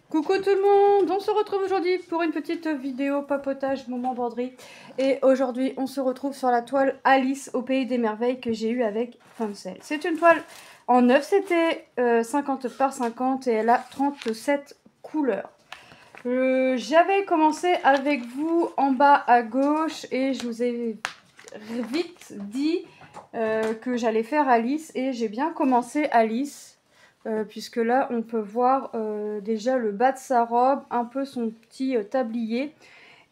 Coucou tout le monde, on se retrouve aujourd'hui pour une petite vidéo papotage moment broderie. Et aujourd'hui on se retrouve sur la toile Alice au pays des merveilles que j'ai eu avec Fancel. C'est une toile en 9 CT 50 par 50 et elle a 37 couleurs. J'avais commencé avec vous en bas à gauche et je vous ai vite dit que j'allais faire Alice et j'ai bien commencé Alice. Puisque là on peut voir déjà le bas de sa robe, un peu son petit tablier.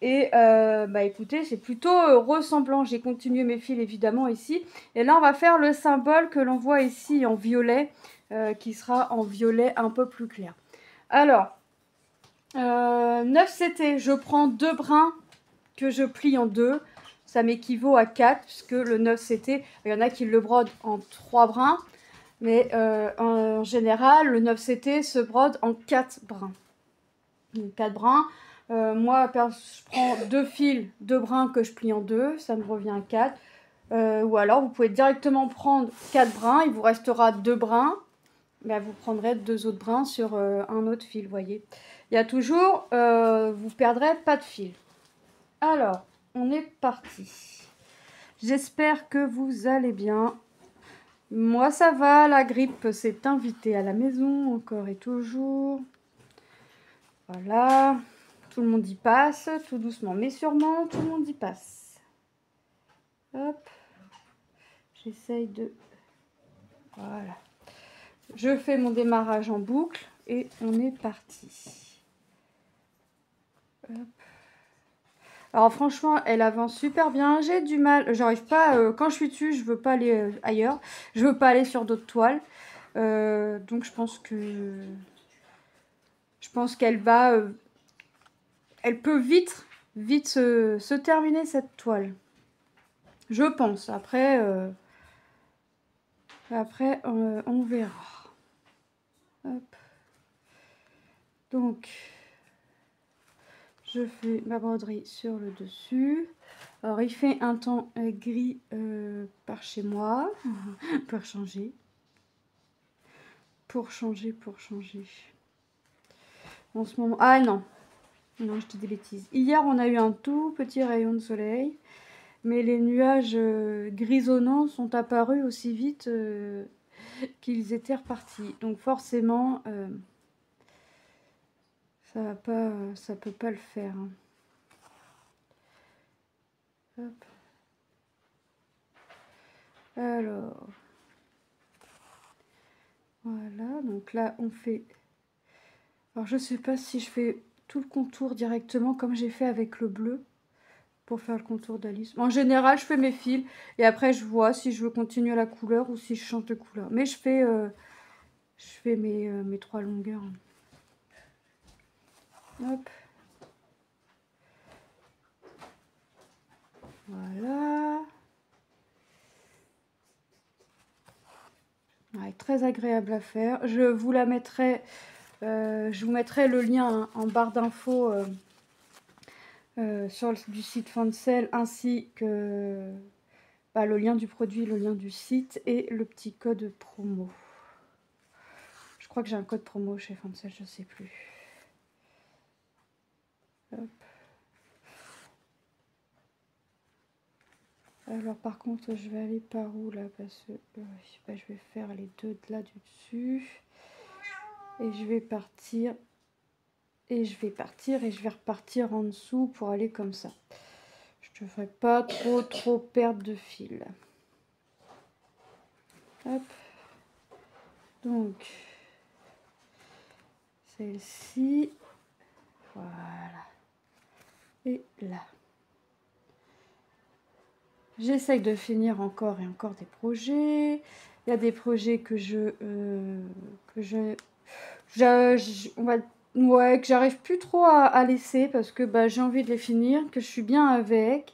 Et bah écoutez, c'est plutôt ressemblant. J'ai continué mes fils évidemment ici. Et là on va faire le symbole que l'on voit ici en violet, qui sera en violet un peu plus clair. Alors, 9 CT, je prends 2 brins que je plie en 2. Ça m'équivaut à 4, puisque le 9 CT, il y en a qui le brodent en 3 brins. Mais en général, le 9 CT se brode en 4 brins. Donc 4 brins. Moi, je prends 2 fils, 2 brins que je plie en 2. Ça me revient à 4. Ou alors, vous pouvez directement prendre 4 brins. Il vous restera 2 brins. Ben, vous prendrez 2 autres brins sur un autre fil, vous voyez. Il y a toujours, vous perdrez pas de fil. Alors, on est parti. J'espère que vous allez bien. Moi ça va, la grippe s'est invitée à la maison, encore et toujours. Voilà, tout le monde y passe, tout doucement mais sûrement, tout le monde y passe. Hop, j'essaye de... Voilà. Je fais mon démarrage en boucle et on est parti. Hop. Alors franchement, elle avance super bien. J'ai du mal, j'arrive pas, quand je suis dessus, je veux pas aller ailleurs. Je veux pas aller sur d'autres toiles. Donc je pense qu'elle va... elle peut vite se terminer cette toile. Je pense. Après, on verra. Hop. Donc, je fais ma broderie sur le dessus. Alors, il fait un temps gris par chez moi. Pour changer. Pour changer. En ce moment... Ah non. Non, je te dis des bêtises. Hier, on a eu un tout petit rayon de soleil. Mais les nuages grisonnants sont apparus aussi vite qu'ils étaient repartis. Donc forcément, ça peut pas le faire. Hein. Hop. Alors, voilà. Donc là, on fait... Alors, je sais pas si je fais tout le contour directement comme j'ai fait avec le bleu pour faire le contour d'Alice. En général, je fais mes fils et après, je vois si je veux continuer la couleur ou si je change de couleur. Mais je fais mes 3 longueurs. Hop. Voilà. Ouais, très agréable à faire. Je vous la mettrai, je vous mettrai le lien en barre d'infos sur du site Fancel ainsi que le lien du produit, le lien du site et le petit code promo. Je crois que j'ai un code promo chez Fancel, je sais plus. Hop. Alors par contre, je vais aller par où là parce que je vais faire les deux là du dessus et je vais partir. Et je vais repartir en dessous pour aller comme ça. Je ne devrais pas trop perdre de fil. Hop. Donc, celle-ci. Voilà. Et là. J'essaye de finir encore et encore des projets. Il y a des projets que que j'arrive plus trop à laisser parce que j'ai envie de les finir, que je suis bien avec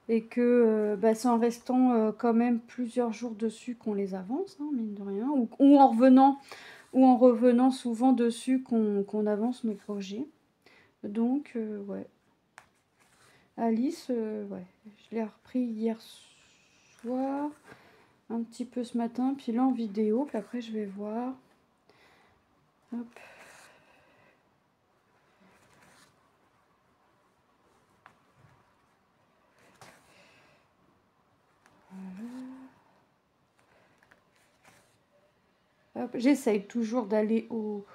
et que c'est en restant quand même plusieurs jours dessus qu'on les avance, hein, mine de rien, ou en revenant souvent dessus qu'on avance nos projets. Donc ouais. Alice, ouais, je l'ai repris hier soir, un petit peu ce matin, puis là en vidéo, puis après je vais voir. Hop. J'essaye toujours d'aller au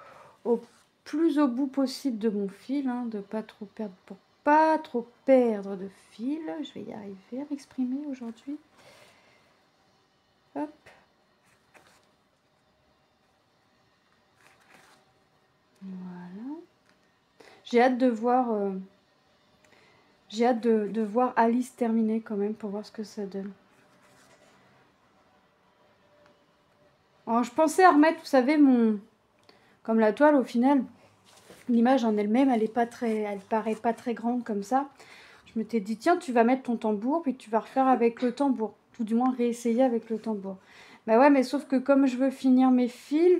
plus au bout possible de mon fil, hein, de pas trop perdre, pour pas trop perdre de fil. Je vais y arriver à m'exprimer aujourd'hui. Hop. Voilà. J'ai hâte de voir, de voir Alice terminer quand même pour voir ce que ça donne. Alors je pensais à remettre, vous savez, comme la toile au final, l'image en elle-même, elle paraît pas très grande comme ça. Je m'étais dit, tiens, tu vas mettre ton tambour, puis tu vas refaire avec le tambour. Tout du moins réessayer avec le tambour. Bah ouais, mais sauf que comme je veux finir mes fils,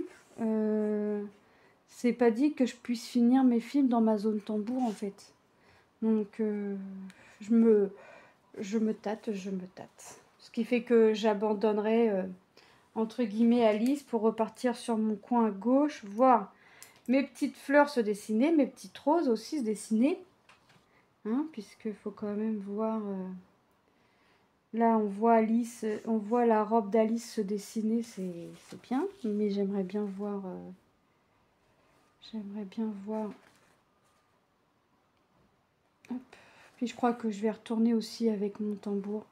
c'est pas dit que je puisse finir mes fils dans ma zone tambour en fait. Donc je me tâte. Ce qui fait que j'abandonnerai entre guillemets Alice pour repartir sur mon coin à gauche, voir mes petites fleurs se dessiner, mes petites roses aussi se dessiner. Hein, puisqu'il faut quand même voir... là, on voit Alice, on voit la robe d'Alice se dessiner, c'est bien. Mais j'aimerais bien voir... Hop. Puis je crois que je vais retourner aussi avec mon tambour.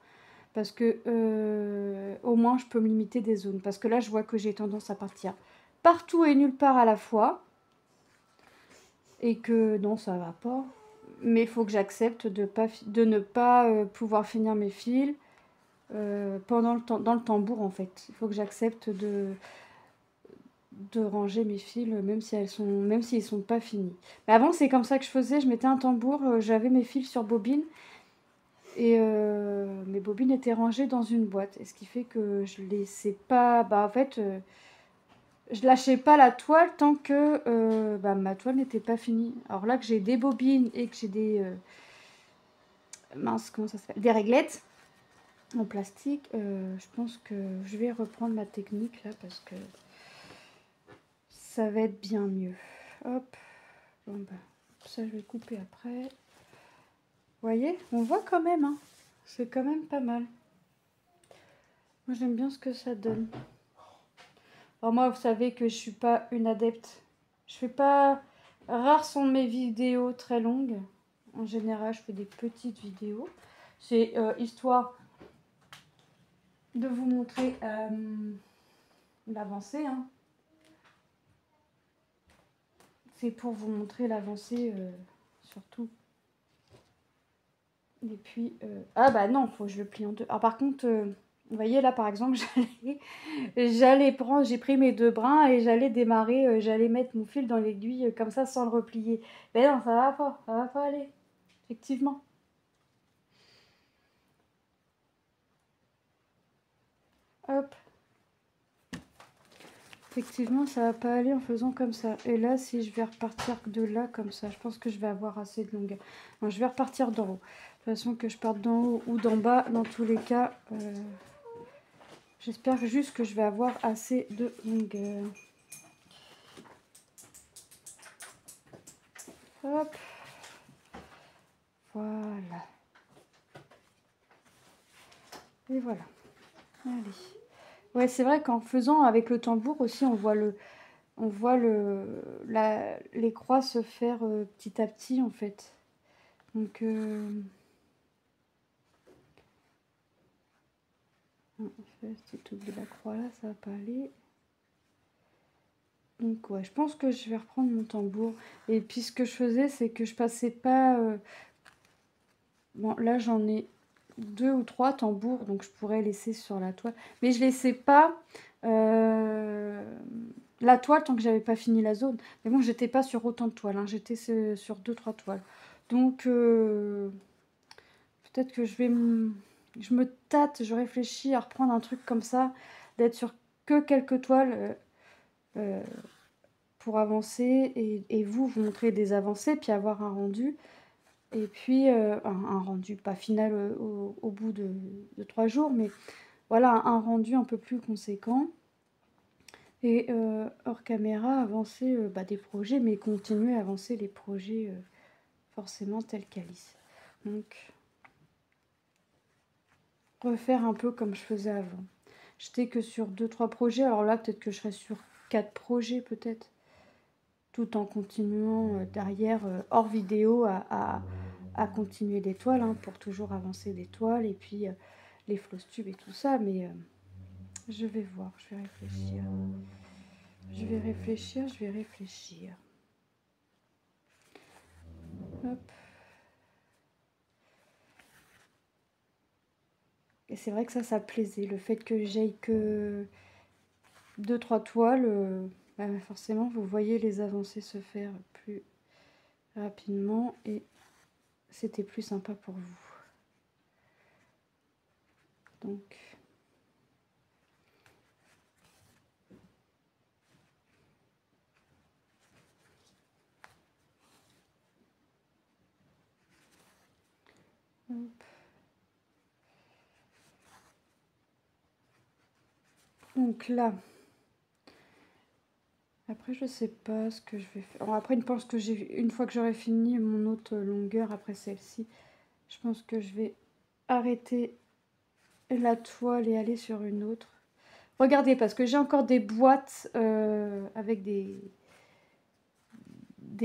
Parce que au moins je peux me limiter des zones. Parce que là je vois que j'ai tendance à partir partout et nulle part à la fois. Et que non, ça va pas. Mais il faut que j'accepte de ne pas pouvoir finir mes fils pendant le temps, dans le tambour en fait. Il faut que j'accepte de ranger mes fils même si ils sont pas finis. Mais avant c'est comme ça que je faisais. Je mettais un tambour, j'avais mes fils sur bobine. Et mes bobines étaient rangées dans une boîte. Et ce qui fait que je laissais pas... Bah en fait, je lâchais pas la toile tant que ma toile n'était pas finie. Alors là que j'ai des bobines et que j'ai des... mince, comment ça s'appelle? Des réglettes en plastique. Je pense que je vais reprendre ma technique là parce que ça va être bien mieux. Hop. Bon bah, ça je vais couper après. Vous voyez, on voit quand même, hein. C'est quand même pas mal. Moi, j'aime bien ce que ça donne. Alors moi, vous savez que je suis pas une adepte. Je fais pas... Rares sont mes vidéos très longues. En général, je fais des petites vidéos. C'est histoire de vous montrer l'avancée. Hein. C'est pour vous montrer l'avancée surtout. Et puis... ah bah non, faut que je le plie en deux. Alors par contre... vous voyez là par exemple, j'allais prendre, j'ai pris mes deux brins et j'allais démarrer, j'allais mettre mon fil dans l'aiguille comme ça sans le replier. Mais non, ça va pas aller, effectivement. Hop. Effectivement, ça va pas aller en faisant comme ça. Et là, si je vais repartir de là comme ça, je pense que je vais avoir assez de longueur. Non, je vais repartir d'en haut. De toute façon, que je parte d'en haut ou d'en bas, dans tous les cas... j'espère juste que je vais avoir assez de longueur. Hop. Voilà. Et voilà. Allez. Ouais, c'est vrai qu'en faisant avec le tambour aussi, on voit les croix se faire petit à petit en fait. Donc... si tu oublies la croix là, ça va pas aller. Donc ouais, je pense que je vais reprendre mon tambour. Et puis ce que je faisais, c'est que je passais pas... Bon, là j'en ai 2 ou 3 tambours, donc je pourrais laisser sur la toile. Mais je laissais pas la toile tant que j'avais pas fini la zone. Mais bon, j'étais pas sur autant de toiles, hein. J'étais sur 2-3 toiles. Donc peut-être que je me tâte, je réfléchis à reprendre un truc comme ça, d'être sur que quelques toiles pour avancer et vous montrer des avancées, puis avoir un rendu. Et puis un rendu, pas final au bout de 3 jours, mais voilà, un rendu un peu plus conséquent. Et hors caméra, avancer des projets, mais continuer à avancer les projets forcément tels qu'Alice. Donc, refaire un peu comme je faisais avant. J'étais que sur 2-3 projets, alors là, peut-être que je serai sur 4 projets peut-être, tout en continuant derrière, hors vidéo, à continuer des toiles, hein, pour toujours avancer des toiles, et puis les floss tubes et tout ça, mais je vais voir, je vais réfléchir. Je vais réfléchir, je vais réfléchir. Hop. Et c'est vrai que ça plaisait, le fait que j'aille que 2-3 toiles, bah forcément vous voyez les avancées se faire plus rapidement et c'était plus sympa pour vous. Donc hop. Donc là, après je sais pas ce que je vais faire. Alors après je pense que une fois que j'aurai fini mon autre longueur après celle-ci, je pense que je vais arrêter la toile et aller sur une autre. Regardez, parce que j'ai encore des boîtes avec des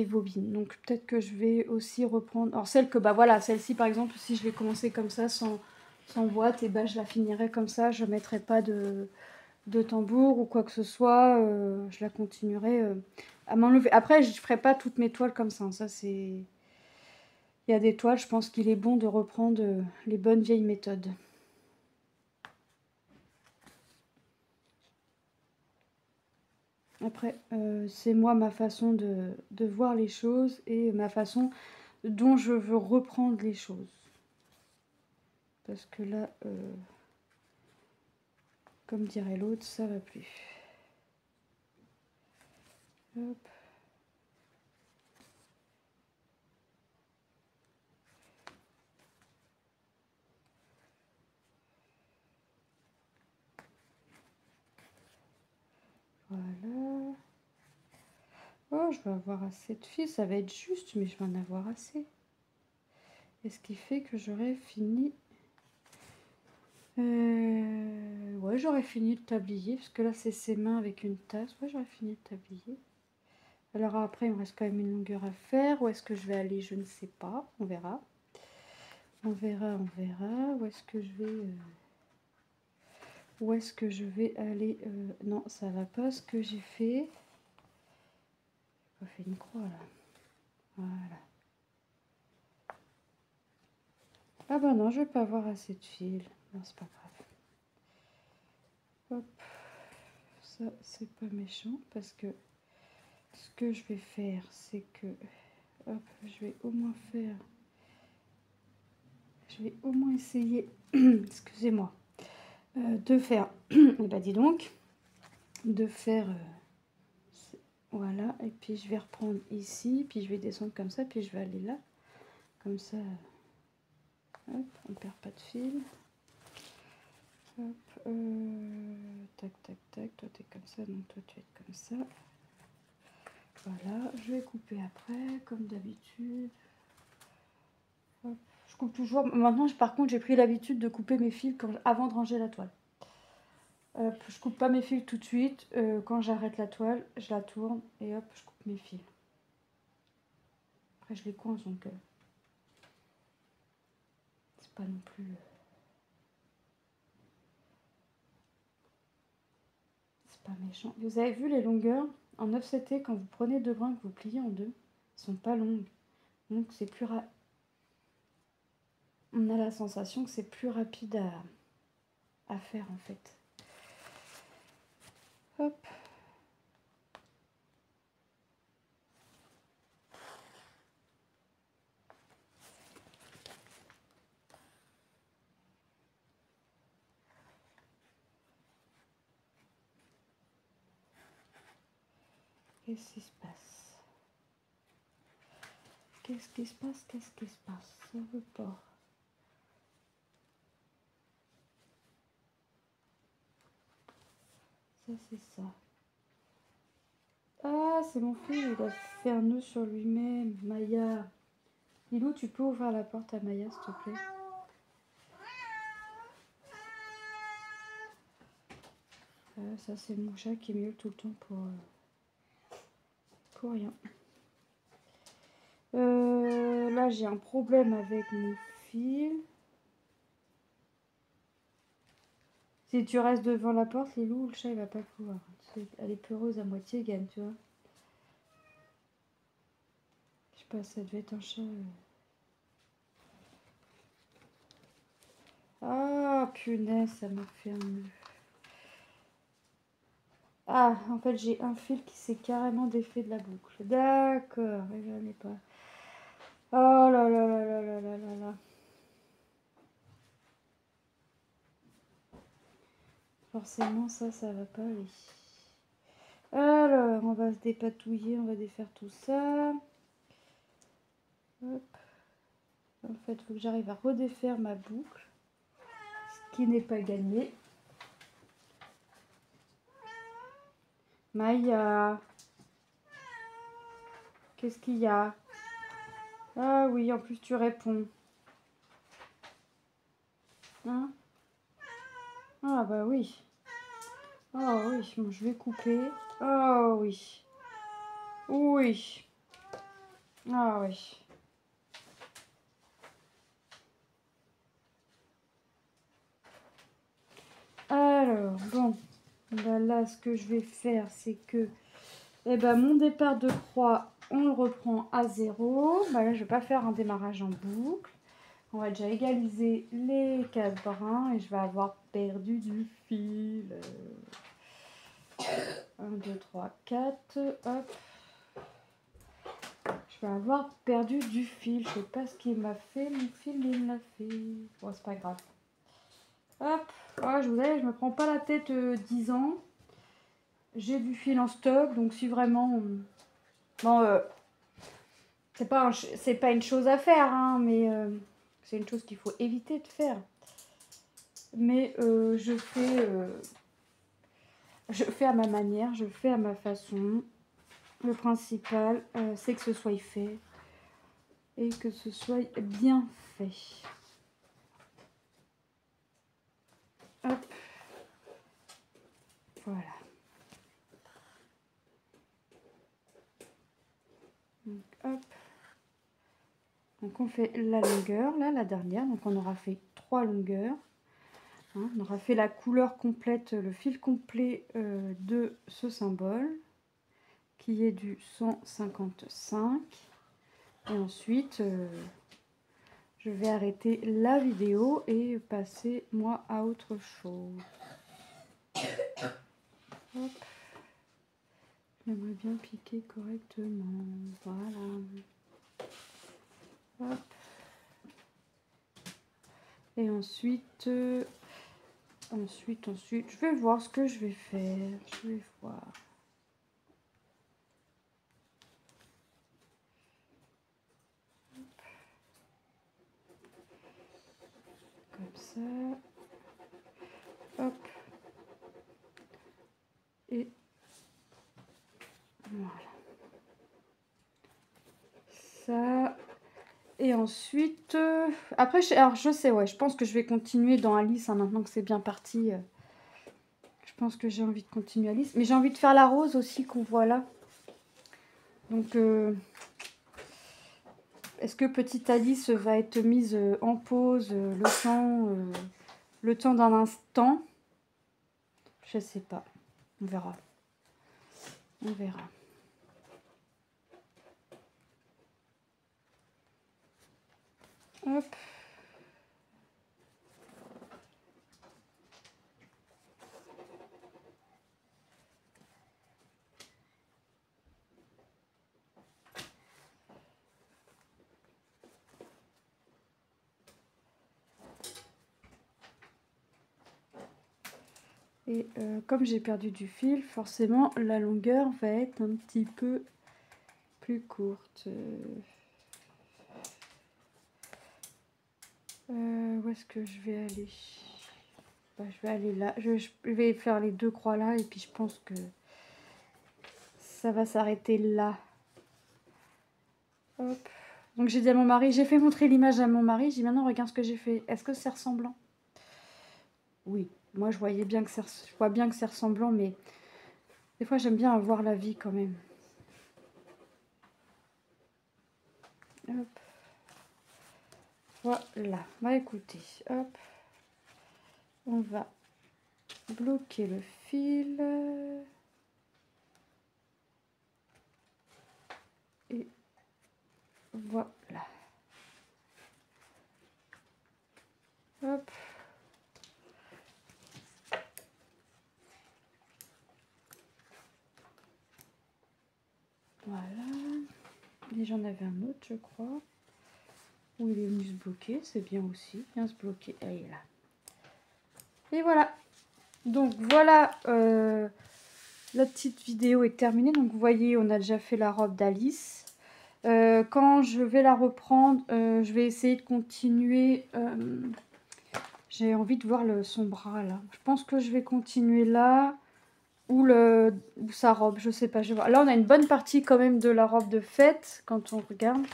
bobines. Donc peut-être que je vais aussi reprendre... Alors celle que, bah voilà, celle-ci par exemple, si je vais commencer comme ça, sans boîte, et bah je la finirai comme ça. Je ne mettrai pas de tambour ou quoi que ce soit. Je la continuerai à m'enlever. Après, je ne ferai pas toutes mes toiles comme ça. Ça, c'est... Il y a des toiles, je pense qu'il est bon de reprendre les bonnes vieilles méthodes. Après, c'est moi ma façon de voir les choses et ma façon dont je veux reprendre les choses. Parce que là, comme dirait l'autre, ça va plus. Hop. Voilà. Oh, je vais avoir assez de fils, ça va être juste, mais je vais en avoir assez. Et ce qui fait que j'aurai fini... ouais, j'aurais fini le tablier, parce que là, c'est ses mains avec une tasse. Ouais, j'aurais fini le tablier. Alors après, il me reste quand même une longueur à faire. Où est-ce que je vais aller? Je ne sais pas. On verra. On verra, on verra. Où est-ce que je vais... Où est-ce que je vais aller? Non, ça va pas ce que j'ai fait. J'ai pas fait une croix, là. Voilà. Ah bah non, je vais pas avoir assez de fil. Non, c'est pas grave. Hop. Ça, c'est pas méchant parce que ce que je vais faire, c'est que... Hop, je vais au moins faire... Je vais au moins essayer... Excusez-moi. De faire... bah dis donc. De faire... voilà. Et puis je vais reprendre ici. Puis je vais descendre comme ça. Puis je vais aller là. Comme ça... Hop, on ne perd pas de fil. Hop, tac, tac, tac. Toi, tu es comme ça, donc toi, tu es comme ça. Voilà, je vais couper après, comme d'habitude. Je coupe toujours. Maintenant, par contre, j'ai pris l'habitude de couper mes fils avant de ranger la toile. Je coupe pas mes fils tout de suite. Quand j'arrête la toile, je la tourne et hop, je coupe mes fils. Après, je les coince, donc c'est pas non plus... c'est pas méchant. Vous avez vu les longueurs en 9CT, quand vous prenez deux brins que vous pliez en deux, elles sont pas longues. Donc c'est plus rapide. On a la sensation que c'est plus rapide à faire en fait. Hop. Qu'est-ce qui se passe? Qu'est-ce qui se passe? Qu'est-ce qui se passe? Ça veut pas. Ça, c'est ça. Ah, c'est mon fils, il a fait un nœud sur lui-même. Maya. Lilou, tu peux ouvrir la porte à Maya, s'il te plaît? Ça c'est mon chat qui miaule tout le temps pour rien. Là j'ai un problème avec mon fil. Si tu restes devant la porte, les loups, le chat il va pas pouvoir. Elle est peureuse à moitié gagne, tu vois. Je sais pas, ça devait être un chat. Ah punaise, ça m'a fait un nœud. Ah, en fait j'ai un fil qui s'est carrément défait de la boucle. D'accord, et j'en ai pas. Oh là là là là là là là là. Forcément ça va pas aller. Alors, on va se dépatouiller, on va défaire tout ça. Hop. En fait, il faut que j'arrive à redéfaire ma boucle, ce qui n'est pas gagné. Maya, qu'est-ce qu'il y a? Ah oui, en plus tu réponds. Hein? Ah bah oui. Oh oui, bon, je vais couper. Oh oui. Oui. Ah oui. Alors, bon. Bah là, ce que je vais faire, c'est que mon départ de croix, on le reprend à 0. Bah là, je vais pas faire un démarrage en boucle. On va déjà égaliser les 4 brins et je vais avoir perdu du fil. 1, 2, 3, 4. Hop. Je vais avoir perdu du fil. Je sais pas ce qu'il m'a fait. Mon fil, il l'a fait. Bon, c'est pas grave. Hop. Ouais, je me prends pas la tête 10 ans. J'ai du fil en stock. Donc, si vraiment... Bon, c'est pas une chose à faire, hein, mais c'est une chose qu'il faut éviter de faire. Mais je fais à ma manière, je fais à ma façon. Le principal, c'est que ce soit fait et que ce soit bien fait. Hop. Voilà. Donc, hop. Donc, on fait la longueur, là, la dernière. Donc, on aura fait 3 longueurs. Hein, on aura fait la couleur complète, le fil complet de ce symbole, qui est du 155. Et ensuite, je vais arrêter la vidéo et passer moi à autre chose. Hop. J'aimerais bien piquer correctement. Voilà. Hop. Et ensuite, je vais voir ce que je vais faire. Je vais voir. Comme ça. Hop. Et voilà. Ça. Et ensuite, après, alors je sais, ouais, je pense que je vais continuer dans Alice, hein, maintenant que c'est bien parti. Je pense que j'ai envie de continuer Alice. Mais j'ai envie de faire la rose aussi qu'on voit là. Donc, est-ce que petite Alice va être mise en pause le temps d'un instant? Je sais pas. On verra. On verra. Hop. Et comme j'ai perdu du fil, forcément la longueur va être un petit peu plus courte. Où est-ce que je vais aller? Bah, je vais aller là. Je vais faire les 2 croix là et puis je pense que ça va s'arrêter là. Hop. Donc j'ai dit à mon mari, j'ai fait montrer l'image à mon mari. J'ai dit maintenant regarde ce que j'ai fait. Est-ce que c'est ressemblant? Oui. Moi, je vois bien que c'est ressemblant, mais des fois, j'aime bien avoir la vie quand même. Hop. Voilà. Bah écoutez, hop. On va bloquer le fil. Et voilà. Hop. Voilà. Et j'en avais un autre, je crois. Où il est venu se bloquer, c'est bien aussi. Bien se bloquer. Ah, il est là. Et voilà. Donc voilà, la petite vidéo est terminée. Donc vous voyez, on a déjà fait la robe d'Alice. Quand je vais la reprendre, je vais essayer de continuer. J'ai envie de voir son bras là. Je pense que je vais continuer là. Ou sa robe, je sais pas, je vais voir. Là, on a une bonne partie quand même de la robe de fête, quand on regarde.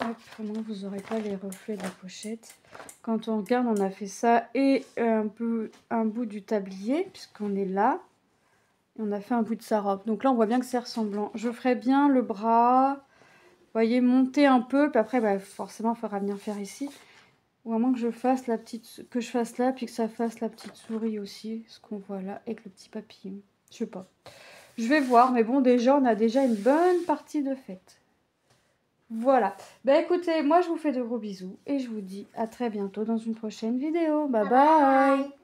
Hop, non, vous n'aurez pas les reflets de la pochette. Quand on regarde, on a fait ça et un bout du tablier, puisqu'on est là. Et on a fait un bout de sa robe. Donc là, on voit bien que c'est ressemblant. Je ferai bien le bras, vous voyez, monter un peu, puis après, bah, forcément, il faudra venir faire ici. Ou à moins que je fasse que je fasse là, puis que ça fasse la petite souris aussi, ce qu'on voit là, avec le petit papillon. Je sais pas. Je vais voir, mais bon, déjà, on a déjà une bonne partie de fête. Voilà. Bah écoutez, moi, je vous fais de gros bisous, et je vous dis à très bientôt dans une prochaine vidéo. Bye bye.